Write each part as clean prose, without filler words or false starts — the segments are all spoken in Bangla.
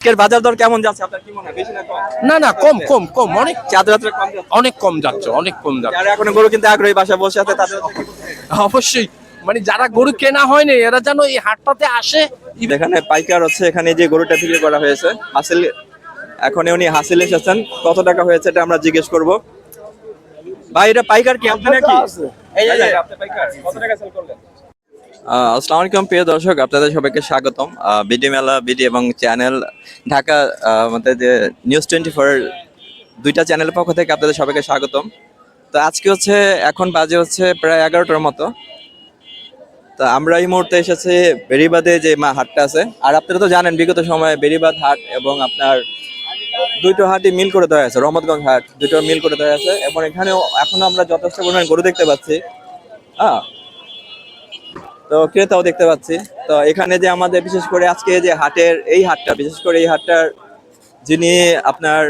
আজকের বাজার দর কেমন যাচ্ছে আপনার কি মনে হয়, বেশি না কম? না না, কম কম কম, অনেক চাঁদা যাত্রা কম যাচ্ছে? অনেক কম যাচ্ছে, অনেক কম যাচ্ছে। যারা এখন গরু কিনতে আগ্রহী বাসায় বসে আছে তাদের হচ্ছে কি বলতে চাই? অবশ্যই, মানে যারা গরু কেনা হয়নি এরা যেন এই হাটটাতে আসে। এখানে পাইকার হচ্ছে, এখানে যে গরুটা বিক্রি করা হয়েছে হাসিল, এখন উনি হাসিল এসেছেন, কত টাকা হয়েছে এটা আমরা জিজ্ঞেস করব। ভাই এটা পাইকার কি আপনি নাকি? এই যে আপনি পাইকার, কত টাকা সেল করলেন? আসসালামু আলাইকুম প্রিয় দর্শক, আপনাদের সবাইকে স্বাগতম বিডি মেলা, বিডি এবং চ্যানেল ঢাকা, আমাদের যে নিউজ 24 দুইটা চ্যানেলের পক্ষ থেকে আপনাদের সবাইকে স্বাগতম। তো আজকে হচ্ছে, এখন বাজে হচ্ছে প্রায় 11টার মতো। তো আমরা এই মুহূর্তে এসেছি বেড়িবাঁধে যে হাটটা আছে। আর আপনারা তো জানেন বিগত সময়ে বেড়িবাঁধ হাট এবং আপনার দুইটো হাটই মিল করে দেওয়া আছে, রহমতগঞ্জ হাট দুটো মিল করে দেওয়া আছে, এবং এখানেও এখনো আমরা যথেষ্ট পরিমাণ গরু দেখতে পাচ্ছি। হ্যাঁ, তো ক্রেতাও দেখতে পাচ্ছি। তো এখানে যে আমাদের বিশেষ করে আজকে যে হাটের এই হাটটা, বিশেষ করে এই হাটটার যিনি আপনার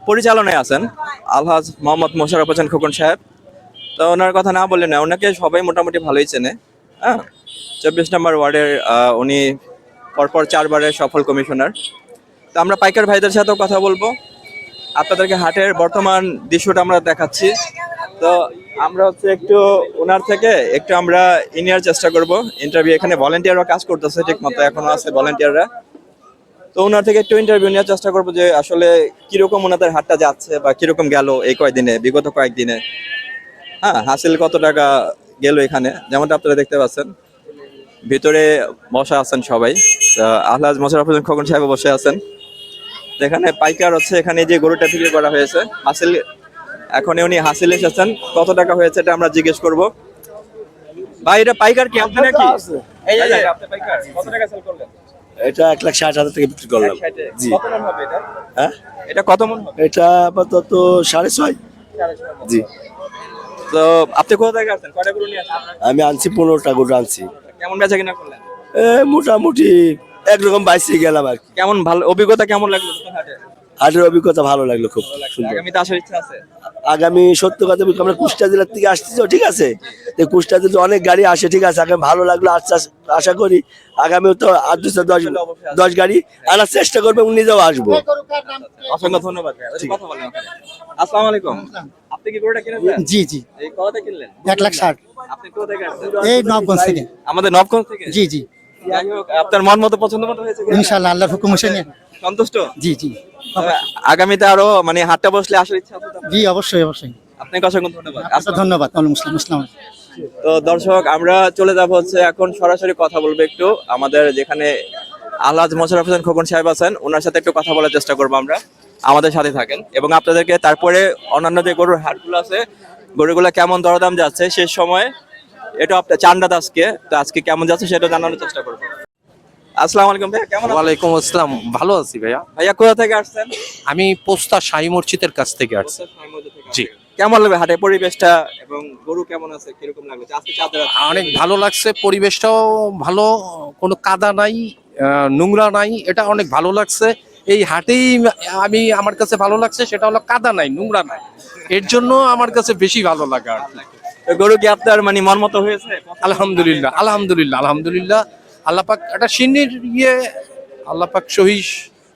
পরিচালনায় আছেন আলহাজ মোহাম্মদ মোশাররফ হোসেন খোকন সাহেব, তো ওনার কথা না বললে না, ওনাকে সবাই মোটামুটি ভালোই চেনে। হ্যাঁ, 24 নম্বর ওয়ার্ডের উনি পরপর 4বারের সফল কমিশনার। তো আমরা পাইকার ভাইদের সাথেও কথা বলবো, আপনাদেরকে হাটের বর্তমান দৃশ্যটা আমরা দেখাচ্ছি। তো আমরা হচ্ছে একটু ওনার থেকে একটু আমরা নেওয়ার চেষ্টা করব ইন্টারভিউ। এখানে ভলেন্টিয়াররা কাজ করতেছে ঠিক মতো, এখনো আছে ভলেন্টিয়াররা। তো ওনার থেকে একটু ইন্টারভিউ নেওয়ার চেষ্টা করবো যে আসলে কিরকম ওনাদের হাটটা যাচ্ছে বা কিরকম গেল এই কয়েকদিনে, বিগত কয়েকদিনে। হ্যাঁ, হাসিল কত টাকা গেল এখানে, যেমনটা আপনারা দেখতে পাচ্ছেন ভিতরে বসা আছেন সবাই। আলহাজ মোশাররফ হোসেন খোকন সাহেব বসে আছেন। এখানে পাইকার হচ্ছে, এখানে যে গরুটা বিক্রি করা হয়েছে হাসিল, এখন উনি হাসিল এসেছেন, কত টাকা হয়েছে এটা আমরা জিজ্ঞেস করব। ভাই এটা পাইকার কি আপনি নাকি? এই যে আপনি পাইকার, কত টাকা সেল করলেন? এটা 1,60,000 থেকে বিক্রি করলাম। 160 এ? জি। কত মন হবে এটা? হ্যাঁ, এটা কত মন হবে? এটা আপাতত 6.5। জি, তো আপনি কোথা থেকে আসছেন, কয়টা গরু নিয়ে আসছেন? আমি আনছি 15টা গরু আনছি। কেমন বেচা কিনা করলেন? মোটামুটি একরকম বাইসে গেলাম আর কি। কেমন, ভালো অভিজ্ঞতা কেমন লাগলো নতুন হাটে? হাটের অভিজ্ঞতা ভালো লাগলো, খুব সুন্দর। আগামীতে আসার ইচ্ছা আছে? আগামী সত্য কথা বলতে আমরা কুষ্টিয়া জেলার থেকে আসছি তো, ঠিক আছে। তো কুষ্টিয়া জেলাতে অনেক গাড়ি আসে, ঠিক আছে। আগামী ভালো লাগলো, আশা করি আগামীও তো 8-10 গাড়ি আনার চেষ্টা করবে, উনি নিজেও আসবো। অসংখ্য ধন্যবাদ ভাই। কথা বলেন ওখানে। আসসালামু আলাইকুম, আপনি কি গরুটা কিনেছেন? জি জি, এই কতটা কিনলেন? 1,60,000। আপনি কোথা থেকে আসছেন? এই নবগঞ্জ থেকে। আমাদের নবগঞ্জ থেকে? জি জি, যাই হোক, আপনার মন মতো পছন্দ মতো হয়েছে গরুটা? ইনশাআল্লাহ আল্লাহর হুকুম হোসেনে। সন্তুষ্ট? জি জি আগামীতে আরো মানে হাটটা বসলে আসার ইচ্ছা আছে তো? জি, অবশ্যই অবশ্যই। আপনাকে অসংখ্য ধন্যবাদ। আপনাকে ধন্যবাদ। মুসলিম। তো দর্শক, আমরা চলে যাব হচ্ছে এখন সরাসরি কথা বলবো একটু আমাদের যেখানে আলহাজ মোশাররফ হোসেন খোকন সাহেব আছেন, ওনার সাথে একটু কথা বলার চেষ্টা করবো আমরা। আমাদের সাথে থাকেন এবং আপনাদেরকে তারপরে অন্যান্য যে গরুর হাটগুলো আছে, গরুগুলো কেমন দরদাম যাচ্ছে শেষ সময়ে, এটা আপনার চান্ডা আজকে, তো আজকে কেমন যাচ্ছে সেটা জানানোর চেষ্টা করবো। আসসালামু আলাইকুম ভাইয়া, কেমন আছেন? ওয়ালাইকুম আসসালাম, ভালো আছি ভাইয়া। ভাইয়া কোথা থেকে আসছেন? আমি পোস্তা শাহী মসজিদের কাছ থেকে আসছি। জি। কেমন লাগবে হাটের পরিবেশটা এবং গরু কেমন আছে, কিরকম লাগবে আজকে চাঁদের রাতে? অনেক ভালো লাগছে, পরিবেশটাও ভালো, কোনো কাদা নাই, নোংরা নাই, এটা অনেক ভালো লাগছে। এই হাটেই আমার কাছে ভালো লাগছে, সেটা হলো কাদা নাই, নোংরা নাই, এর জন্য আমার কাছে বেশি ভালো লাগে আর কি। তো গরু কি আপনার মানে মন মতো হয়েছে? আলহামদুলিল্লাহ আলহামদুলিল্লাহ আলহামদুলিল্লাহ। আল্লাহ পাক একটা সিন্নির আল্লাহ পাক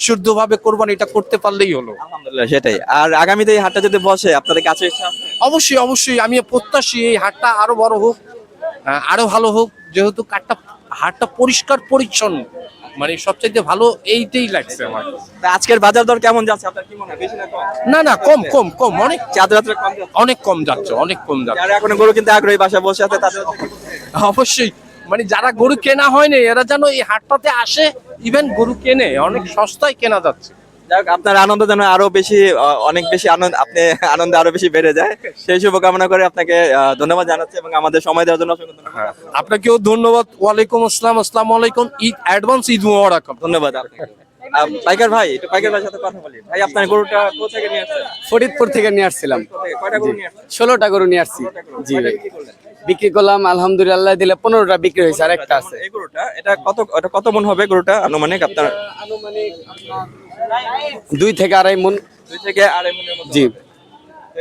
শুদ্ধভাবে কোরবানি এটা করতে পারলেই হলো। আলহামদুলিল্লাহ, সেটাই। আর আগামীতে এই হাটটা যদি বসে আপনাদের কাছে ইচ্ছা আছে? অবশ্যই অবশ্যই, আমি প্রত্যাশী এই হাটটা আরো বড় হোক, আরো ভালো হোক, যেহেতু হাটটা পরিষ্কার পরিচ্ছন্ন, মানে সবচাইতে ভালো এইটাই লাগছে আমার। তা আজকের বাজার দর কেমন যাচ্ছে আপনার কি মনে হয়, বেশি না কম? না না, কম কম কম, অনেক চাঁদ রাত্রে কম যাচ্ছে? অনেক কম যাচ্ছে, অনেক কম যাচ্ছে। যারা এখন গরু কিনতে আগ্রহী বাসায় বসে আছে তাদের হচ্ছে কি বলতে চাই? অবশ্যই, মানে যারা গরু কেনা হয়নি এরা যেন এই হাটটাতে আসে, ইভেন গরু কেনে, অনেক সস্তায় কেনা যাচ্ছে। যাক, আপনার আনন্দ যেন আরো বেশি, অনেক বেশি আনন্দ, আপনি আনন্দে আরো বেশি বেড়ে যায়, সেই শুভকামনা করে আপনাকে ধন্যবাদ জানাচ্ছি এবং আমাদের সময় দেওয়ার জন্য অসংখ্য ধন্যবাদ। আপনাকেও ধন্যবাদ। ওয়ালাইকুম আসসালাম, আসসালামু আলাইকুম, ঈদ অ্যাডভান্স, ঈদ মুবারক। ধন্যবাদ আপনাকে। পাইকার ভাই, একটু পাইকার ভাইয়ের সাথে কথা বলি। ভাই আপনার গরুটা কোথা থেকে নিয়ে আসছেন? ফরিদপুর থেকে নিয়ে আসছিলাম। কয়টা গরু নিয়ে আসছেন? 16টা গরু নিয়ে আসছি। জি ভাই, বিক্রি করলাম আলহামদুলিল্লাহ, দিলে 15টা বিক্রি হয়েছে, আর একটা আছে। এই গরুটা, এটা কত মন হবে গরুটা আনুমানিক আপনার? আনুমানিক 2 থেকে 2.5 মণ। 2 থেকে 2.5 মনের মতো জি। হবে।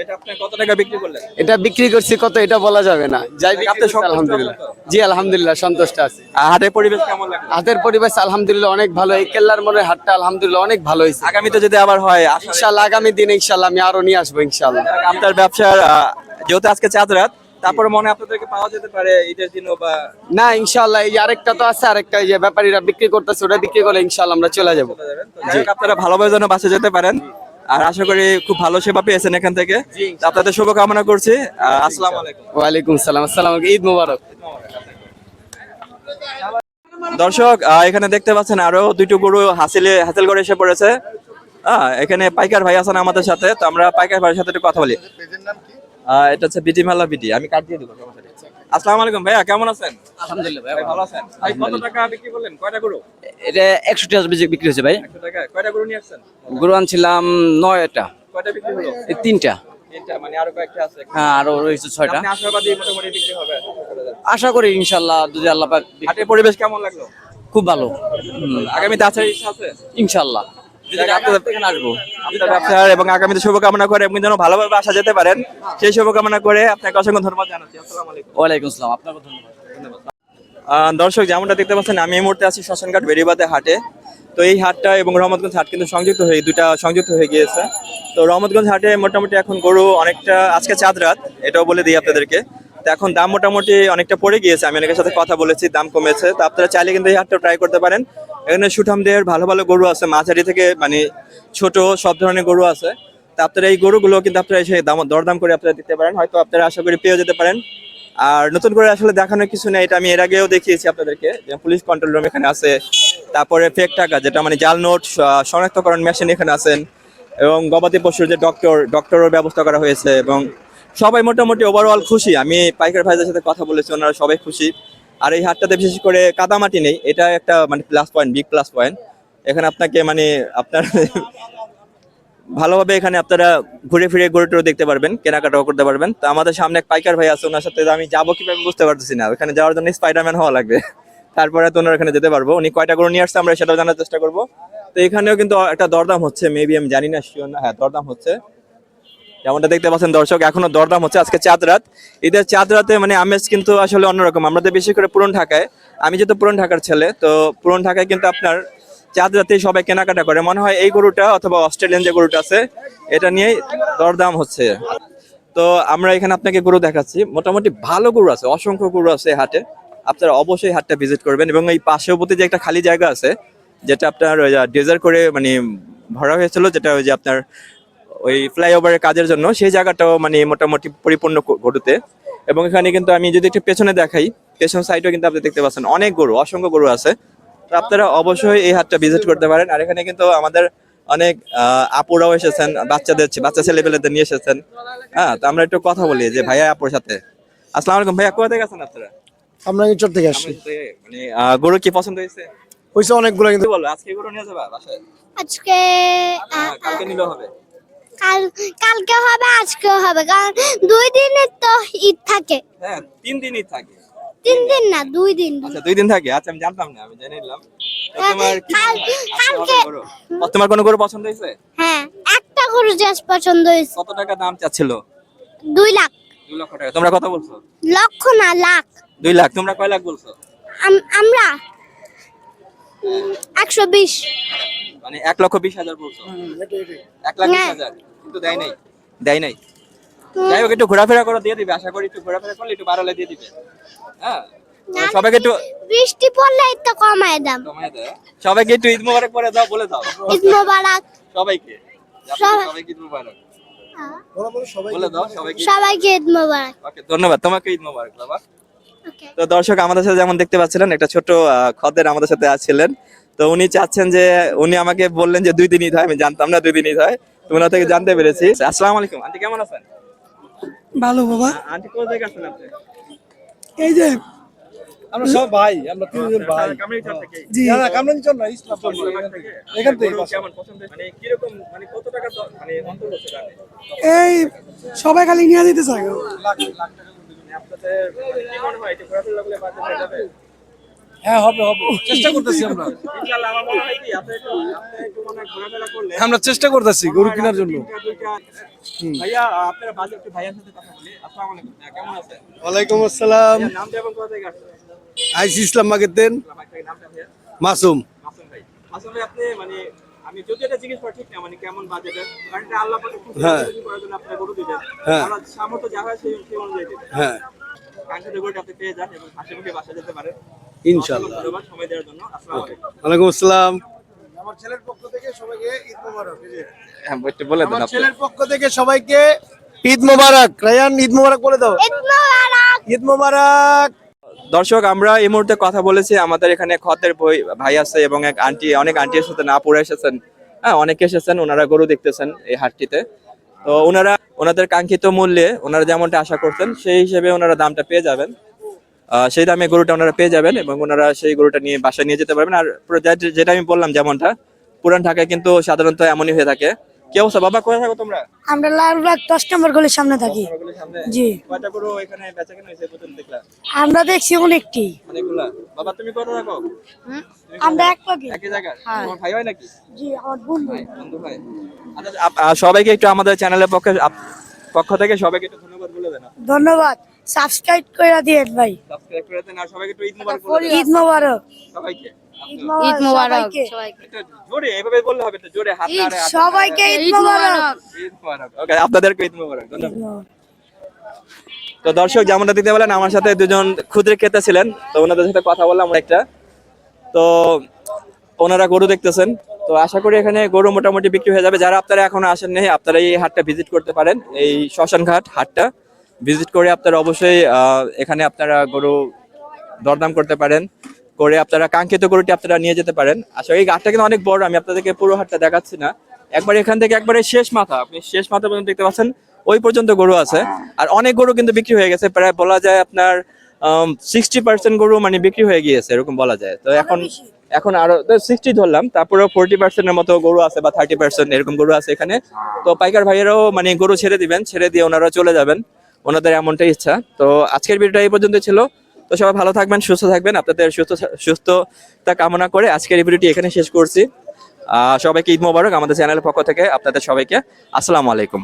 এটা আপনি কত টাকা বিক্রি করলেন? এটা বিক্রি করছি কত এটা বলা যাবে না, যাই বিক্রি আপনি করছি, সন্তুষ্ট আলহামদুলিল্লাহ। আছেন তো? জি আলহামদুলিল্লাহ সন্তুষ্ট আছি। হাটের পরিবেশ কেমন লাগলো? হাতের পরিবেশ আলহামদুলিল্লাহ অনেক ভালো, এই কেল্লার মোড়ের হাটটা আলহামদুলিল্লাহ অনেক ভালো হয়েছে। আগামীতে যদি আবার হয় ইনশাল্লাহ আগামী দিনে ইনশাল্লাহ আমি আরো নিয়ে আসবো ইনশাল্লাহ। আপনার ব্যবসার যেহেতু আজকে চাঁদ রাত, তারপরে মনে হয় আপনাদেরকে পাওয়া যেতে পারে ঈদের দিনও বা না ইনশাল্লাহ এই যে আরেকটা তো আছে, আরেকটা এই যে ব্যাপারীরা বিক্রি করতেছে, ওটা বিক্রি করে ইনশাল্লাহ আমরা চলে যাবো। যাই হোক, আপনারা ভালোভাবে যেন বাসে যেতে পারেন। আর আশা করি খুব ভালো সেবা পেয়েছেন এখান থেকে। তো আপনাদের শুভকামনা করছি। আসসালামু আলাইকুম। ওয়ালাইকুম সালাম, আসসালাম আলাইকুম, ঈদ মোবারক। দর্শক, এখানে দেখতে পাচ্ছেন আরো দুটো গরু হাসিল করে এসে পড়েছে। এখানে পাইকার ভাই আছেন আমাদের সাথে, তো আমরা পাইকার ভাইয়ের সাথে একটু কথা বলি। এটা হচ্ছে বিটি মেলা বিটি, আমি কাট দিয়ে দেবো। আসসালামু আলাইকুম ভাইয়া, কেমন আছেন? আলহামদুলিল্লাহ ভাই, ভাই ভালো আছেন? ভাই কত টাকা বিক্রি করলেন? কয়টা গরু? এটা 100 টাকা বিক্রি হয়েছে ভাই। 100 টাকা। কয়টা গরু নিয়ে আসছেন? গরু আনছিলাম 9টা, কয়টা বিক্রি হলো? এই 3টা। তিনটা, মানে আরো কয়েকটা আছে। হ্যাঁ আরো রয়েছে 6টা। আপনি আশাবাদী মোটামুটি বিক্রি হবে? আশা করি ইনশাল্লাহ যদি আল্লাহ পাক হাটের পরিবেশ কেমন লাগলো? খুব ভালো। আগামীতে আসার ইচ্ছা আছে? ইনশাল্লাহ যদি যাক, আপনাদের থেকে আসবো। আপনার ব্যবসার এবং আগামীতে শুভকামনা করে আপনি যেন ভালোভাবে আসা যেতে পারেন, সেই শুভকামনা করে আপনাকে অসংখ্য ধন্যবাদ জানাচ্ছি। আসসালামু আলাইকুম। ওয়ালাইকুম আসসালাম, আপনাকে ধন্যবাদ। দর্শক, যেমনটা দেখতে পাচ্ছেন, আমি এই মুহূর্তে আছি শ্মশানঘাট বেড়িবাঁধে হাটে। তো এই হাটটা এবং রহমতগঞ্জ হাট কিন্তু দুইটা সংযুক্ত হয়ে গিয়েছে। তো রহমতগঞ্জ হাটে মোটামুটি এখন গরু অনেকটা, আজকে চাঁদ রাত, এটাও বলে দিই আপনাদেরকে। তো এখন দাম মোটামুটি অনেকটা পড়ে গিয়েছে, আমি অনেকের সাথে কথা বলেছি, দাম কমেছে। তো আপনারা চাইলে কিন্তু এই হাটটা ট্রাই করতে পারেন। এখানে সুঠামদের ভালো ভালো গরু আছে, মাঝারি থেকে মানে ছোট সব ধরনের গরু আছে। তা আপনারা এই গরুগুলো কিন্তু আপনারা এসে দরদাম করে আপনারা দিতে পারেন, হয়তো আপনারা আশা করি পেয়ে যেতে পারেন। আর নতুন করে আসলে দেখানোর কিছু নেই, এটা আমি এর আগেও দেখিয়েছি আপনাদেরকে, যে পুলিশ কন্ট্রোল রুম এখানে আছে, তারপরে ফেক টাকা যেটা মানে জাল নোট শনাক্তকরণ মেশিন এখানে আছেন, এবং গবাদি পশুর যে ডক্টরের ব্যবস্থা করা হয়েছে, এবং সবাই মোটামুটি ওভারঅল খুশি। আমি পাইকার ভাইদের সাথে কথা বলেছি, ওনারা সবাই খুশি। আর এই হাটটাতে বিশেষ করে কাদামাটি নেই, এটা একটা মানে plus point, big plus point. এখানে আপনাকে মানে আপনার ভালোভাবে এখানে আপনারা ঘুরে ফিরে গরুটরু দেখতে পারবেন, কেনাকাটাও করতে পারবেন। তো আমাদের সামনে এক পাইকার ভাই আছে, ওনার সাথে আমি যাবো কিভাবে বুঝতে পারতেছি না। ওখানে যাওয়ার জন্য স্পাইডারম্যান হওয়া লাগবে, তারপরে তো ওনার এখানে যেতে পারবো। উনি কয়টা গরু নিয়ে আসছে আমরা সেটাও জানার চেষ্টা করবো। তো এখানেও কিন্তু একটা দরদাম হচ্ছে, মেবি আমি জানি না, শিওর না, হ্যাঁ দরদাম হচ্ছে। যেমনটা দেখতে পাচ্ছেন দর্শক, এখনো দরদাম হচ্ছে। আজকে চাঁদ রাত, ঈদের চাঁদ রাতে মানে আমেজ কিন্তু আসলে অন্যরকম। আমাদের বিশেষ করে পুরান ঢাকায়, আমি যেহেতু পুরান ঢাকার ছেলে, তো পুরান ঢাকায় কিন্তু আপনার চাঁদ রাতে সবাই কেনাকাটা করে। মনে হয় এই গরুটা অথবা অস্ট্রেলিয়ান যে গরুটা আছে, এটা নিয়েই দরদাম হচ্ছে। তো আমরা এখানে আপনাকে গরু দেখাচ্ছি, মোটামুটি ভালো গরু আছে, অসংখ্য গরু আছে এই হাটে। আপনারা অবশ্যই হাটটা ভিজিট করবেন। এবং এই পার্শ্ববর্তী যে একটা খালি জায়গা আছে, যেটা আপনার ডেজার করে মানে ভরা হয়েছিল, যেটা ওই যে আপনার ওই ফ্লাইওভারের কাজের জন্য, সেই জায়গাটাও মানে মোটামুটি পরিপূর্ণ গরুতে। এবং এখানে কিন্তু আমি যদি একটু পেছনে দেখাই, পেছন সাইডেও কিন্তু আপনি দেখতে পাচ্ছেন অনেক গরু, অসংখ্য গরু আছে। তো আপনারা অবশ্যই এই হাটটা ভিজিট করতে পারেন। আর এখানে কিন্তু আমাদের অনেক আপুরাও এসেছেন, বাচ্চা ছেলেপেলেদের নিয়ে এসেছেন। হ্যাঁ, তো আমরা একটু কথা বলি যে ভাইয়া আপুর সাথে। আসসালামু আলাইকুম ভাইয়া, কোথা থেকে আছেন আপনারা? আমরা চট থেকে আসছি। মানে গরু কি পছন্দ হয়েছে? হয়েছে অনেকগুলো, কিন্তু কি বলো, আজকে গরু নিয়ে যাবা বাসায়? আজকে কালকে নিলে হবে? কালকে হবে, আজকেও হবে, কারণ 2 দিনের তো ঈদ থাকে। হ্যাঁ, 3 দিনই থাকে। 3 দিন না, 2 দিন। আচ্ছা, 2 দিন থাকে। আচ্ছা, আমি জানতাম না, আমি জেনে নিলাম। তো তোমার কি কালকে গরু? তোমার কোনো গরু পছন্দ হয়েছে? হ্যাঁ, একটা গরু জাস্ট পছন্দ হয়েছে। কত টাকা দাম চাচ্ছিল? 2 লাখ। 2 লক্ষ টাকা। তোমরা কত বলছো? লক্ষ না, লাখ। 2 লাখ। তোমরা কয় লাখ বলছো? আমরা 120। মানে 1,20,000 বলছো? 1,20,000 কিন্তু দেয় নাই। দেয় নাই। যাই হোক, একটু ঘোরাফেরা করে দিয়ে দিবে, আশা করি একটু ঘোরাফেরা করলে একটু বাড়ালে দিয়ে দিবে। হ্যাঁ, সবাইকে একটু বৃষ্টি পড়লে তো কমায় দাম। কমায় দেয়। সবাইকে একটু ঈদ মোবারক করে দাও, বলে দাও ঈদ মোবারক সবাইকে। সবাইকে ঈদ মোবারক বলে দাও সবাইকে। সবাইকে ঈদ মোবারক। ওকে, ধন্যবাদ। তোমাকে ঈদ মোবারক বাবা। ওকে। তো দর্শক, আমাদের সাথে যেমন দেখতে পাচ্ছিলেন, একটা ছোট খদ্দের আমাদের সাথে আসছিলেন। তো উনি চাচ্ছেন যে, উনি আমাকে বললেন যে 2 দিন ঈদ হয়, আমি জানতাম না 2 দিন ঈদ হয়, তো ওনার থেকে জানতে পেরেছি। আসসালামু আলাইকুম আন্টি, কেমন আছেন? ভালো বাবা। আন্টি কোথা থেকে আসছেন আপনি? এই যে আমরা সব ভাই, আমরা 3 জন ভাই। কামরাঙ্গীরচর থেকে? জি না, কামরাঙ্গীরচর না, ইসলাম এখান থেকে। গরু কেমন পছন্দ? মানে কিরকম, মানে কত টাকা মানে অন্তর হচ্ছে দামে? এই সবাই খালি নিয়ে দিতে চায়। মানে আপনাদের মানে কি মনে হয়, এটা ঘোরাফেরা করলে বাজেট হয়ে যাবে? হ্যাঁ হবে হবে, চেষ্টা করতেছি আমরা। ইনশাআল্লাহ আমার মনে হয় কি আপনি একটু মনে হয় ঘোরাফেরা করলে আমরা চেষ্টা করতেছি গরু কেনার জন্য। ভাইয়া আপনারা বাজে একটু ভাইয়ার সাথে কথা বলি। আসসালামু আলাইকুম, কেমন আছেন? ওয়ালাইকুম আসসালাম। ভাইয়া নামটা এবং কোথা থেকে আসছেন? আইসি ইসলাম মার্কেটেন ভাই নামটা ভাইয়া? মাসুম। মাসুম ভাই। মাসুম ভাই আপনি মানে আমি যদি এটা জিজ্ঞেস করা ঠিক না মানে কেমন বাজেটের, কারণ এটা আল্লাহ পাকের খুশি হ্যাঁ। করার জন্য আপনারা গরু দিবেন। হ্যাঁ। আমরা সামর্থ্য যা হয় সেই অনুযায়ী দিবেন। হ্যাঁ কাঙ্ক্ষিত গরুটা আপনি পেয়ে যান এবং হাসি মুখে বাসা যেতে পারেন। ইনশাআল্লাহ। ধন্যবাদ সময় দেওয়ার জন্য। আসসালামু আলাইকুম। ওয়ালাইকুম আসসালাম। হ্যাঁ একটু বলে দেন আপনি। ছেলের পক্ষ থেকে সবাইকে ঈদ মোবারক। রায়ান ঈদ মোবারক বলে দাও। ঈদ মোবারক। ঈদ মোবারক। দর্শক আমরা এই মুহূর্তে কথা বলেছি আমাদের এখানে খতের ভাই আছে এবং এক আন্টি, অনেক আন্টি এসেছেন, আপুরা এসেছেন, হ্যাঁ অনেকে এসেছেন, ওনারা গরু দেখতেছেন এই হাটটিতে। তো ওনাদের কাঙ্ক্ষিত মূল্যে ওনারা যেমনটা আশা করতেন সেই হিসেবে ওনারা দামটা পেয়ে যাবেন, সেই দামে গরুটা ওনারা পেয়ে যাবেন এবং ওনারা সেই গরুটা নিয়ে বাসায় নিয়ে যেতে পারবেন। আর পুরো যেটা আমি বললাম যেমনটা পুরান ঢাকায় কিন্তু সাধারণত এমনই হয়ে থাকে। কি অবস্থা বাবা, কোথায় থাকো তোমরা? আমরা লালবাগ 10 নম্বর গলির সামনে থাকি। জি। কয়টা গরু এখানে বেচাকেনা হয়েছে প্রথম দেখলা? আমরা দেখছি অনেকটি। অনেকগুলা। বাবা তুমি কোথায় থাকো? আমরা এক পাখি। একই জায়গায়? হ্যাঁ। তোমার ভাই হয় নাকি? জি, আমার বন্ধু। বন্ধু ভাই। আচ্ছা সবাইকে একটু আমাদের চ্যানেলের পক্ষ থেকে সবাইকে একটু ধন্যবাদ বলে দেন। ধন্যবাদ। সাবস্ক্রাইব করে দিয়েন ভাই। সাবস্ক্রাইব করে দেন আর সবাইকে একটু ঈদ মোবারক বলে দেন ঈদ মোবারক। সবাইকে। ঈদ মোবারক সবাইকে। একটু জোরে এভাবে বললে হবে, তো জোরে হাত নাড়ে হাত। সবাইকে ঈদ মোবারক। ঈদ মোবারক। ওকে আপনাদেরকে ঈদ মোবারক। ধন্যবাদ। তো দর্শক যেমনটা দেখতে পেলেন আমার সাথে দুজন ক্ষুদ্র ক্রেতা ছিলেন, তো ওনাদের সাথে কথা বললাম একটা। তো ওনারা গরু দেখতেছেন, তো আশা করি এখানে গরু মোটামুটি বিক্রি হয়ে যাবে। যারা আপনারা এখনো আসেননি আপনারা এই হাটটা ভিজিট করতে পারেন, এই শ্মশানঘাট হাটটা ভিজিট করে আপনারা অবশ্যই এখানে আপনারা গরু দরদাম করতে পারেন, করে আপনারা কাঙ্ক্ষিত গরুটি আপনারা নিয়ে যেতে পারেন। আসলে এই হাটটা কিন্তু অনেক বড়, আমি আপনাদেরকে পুরো হাটটা দেখাচ্ছি না, একবার এখান থেকে একবারে শেষ মাথা, আপনি শেষ মাথা পর্যন্ত দেখতে পাচ্ছেন, ওই পর্যন্ত গরু আছে। আর অনেক গরু কিন্তু বিক্রি হয়ে গেছে, প্রায় বলা যায় আপনার 60% গরু মানে বিক্রি হয়ে গিয়েছে এরকম বলা যায়। তো এখন আরো 60 ধরলাম, তারপরে 40% এর মতো গরু আছে বা 30% এরকম গরু আছে এখানে। তো পাইকার ভাইয়েরাও মানে গরু ছেড়ে দিবেন, ছেড়ে দিয়ে ওনারা চলে যাবেন, ওনাদের এমনটাই ইচ্ছা। তো আজকের ভিডিওটা এই পর্যন্ত ছিল। তো সবাই ভালো থাকবেন, সুস্থ থাকবেন, আপনাদের সুস্থতা কামনা করে আজকের এই ভিডিওটি এখানে শেষ করছি। সবাইকে ঈদ মোবারক আমাদের চ্যানেলের পক্ষ থেকে আপনাদের সবাইকে। আসসালামু আলাইকুম।